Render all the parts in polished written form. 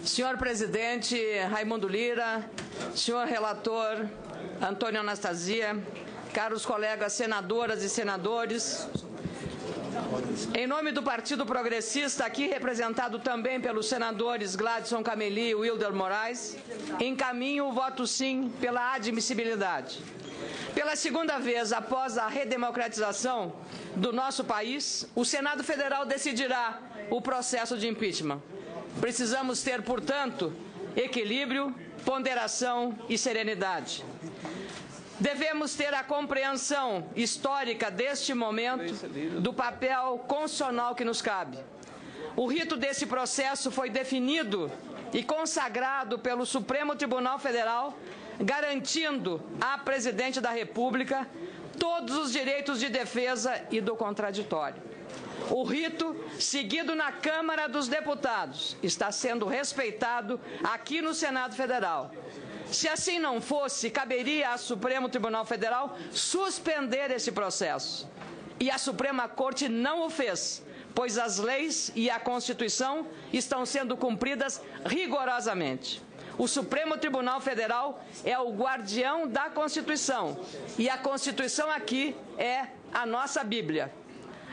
Senhor presidente Raimundo Lira, senhor relator Antônio Anastasia, caros colegas senadoras e senadores, em nome do Partido Progressista, aqui representado também pelos senadores Gladson Cameli e Wilder Moraes, encaminho o voto sim pela admissibilidade. Pela segunda vez após a redemocratização do nosso país, o Senado Federal decidirá o processo de impeachment. Precisamos ter, portanto, equilíbrio, ponderação e serenidade. Devemos ter a compreensão histórica deste momento do papel constitucional que nos cabe. O rito desse processo foi definido e consagrado pelo Supremo Tribunal Federal, garantindo à Presidente da República todos os direitos de defesa e do contraditório. O rito, seguido na Câmara dos Deputados, está sendo respeitado aqui no Senado Federal. Se assim não fosse, caberia ao Supremo Tribunal Federal suspender esse processo. E a Suprema Corte não o fez, pois as leis e a Constituição estão sendo cumpridas rigorosamente. O Supremo Tribunal Federal é o guardião da Constituição, e a Constituição aqui é a nossa Bíblia.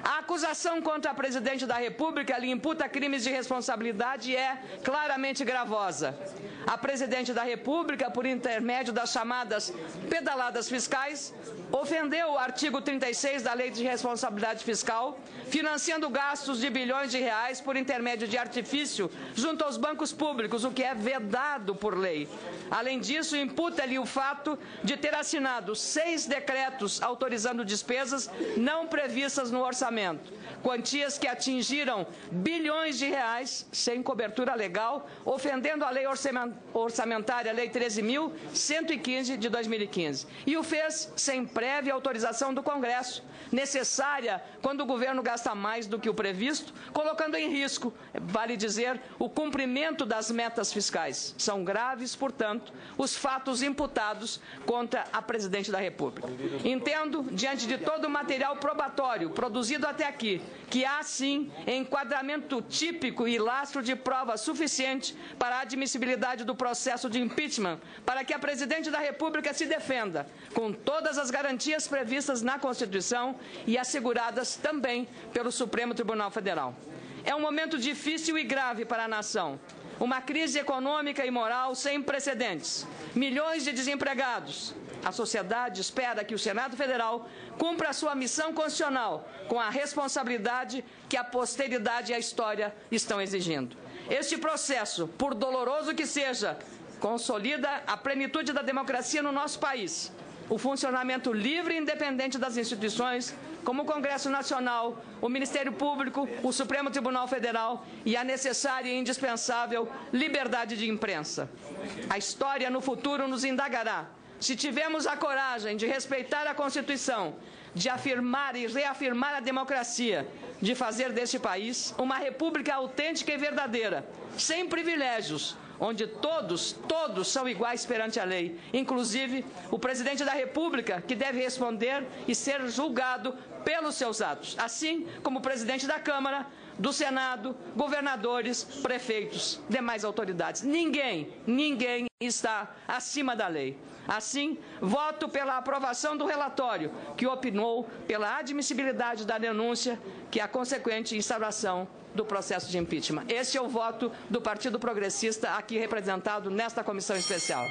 A acusação contra a Presidente da República lhe imputa crimes de responsabilidade e é claramente gravosa. A Presidente da República, por intermédio das chamadas pedaladas fiscais, ofendeu o artigo 36 da Lei de Responsabilidade Fiscal, financiando gastos de bilhões de reais por intermédio de artifício junto aos bancos públicos, o que é vedado por lei. Além disso, imputa-lhe o fato de ter assinado 6 decretos autorizando despesas não previstas no orçamento, quantias que atingiram bilhões de reais sem cobertura legal, ofendendo a lei orçamentária, Lei 13.115 de 2015. E o fez sem prévia autorização do Congresso, necessária quando o governo gasta mais do que o previsto, colocando em risco, vale dizer, o cumprimento das metas fiscais. São graves, portanto, os fatos imputados contra a Presidente da República. Entendo, diante de todo o material probatório produzido até aqui, que há, sim, enquadramento típico e lastro de prova suficiente para a admissibilidade do processo de impeachment, para que a Presidente da República se defenda, com todas as garantias previstas na Constituição e asseguradas também pelo Supremo Tribunal Federal. É um momento difícil e grave para a nação. Uma crise econômica e moral sem precedentes. Milhões de desempregados. A sociedade espera que o Senado Federal cumpra a sua missão constitucional com a responsabilidade que a posteridade e a história estão exigindo. Este processo, por doloroso que seja, consolida a plenitude da democracia no nosso país. O funcionamento livre e independente das instituições, como o Congresso Nacional, o Ministério Público, o Supremo Tribunal Federal e a necessária e indispensável liberdade de imprensa. A história no futuro nos indagará se tivemos a coragem de respeitar a Constituição, de afirmar e reafirmar a democracia, de fazer deste país uma república autêntica e verdadeira, sem privilégios, onde todos são iguais perante a lei, inclusive o Presidente da República, que deve responder e ser julgado pelos seus atos, assim como o Presidente da Câmara, do Senado, governadores, prefeitos, demais autoridades. Ninguém está acima da lei. Assim, voto pela aprovação do relatório, que opinou pela admissibilidade da denúncia, que é a consequente instauração do processo de impeachment. Este é o voto do Partido Progressista, aqui representado nesta comissão especial.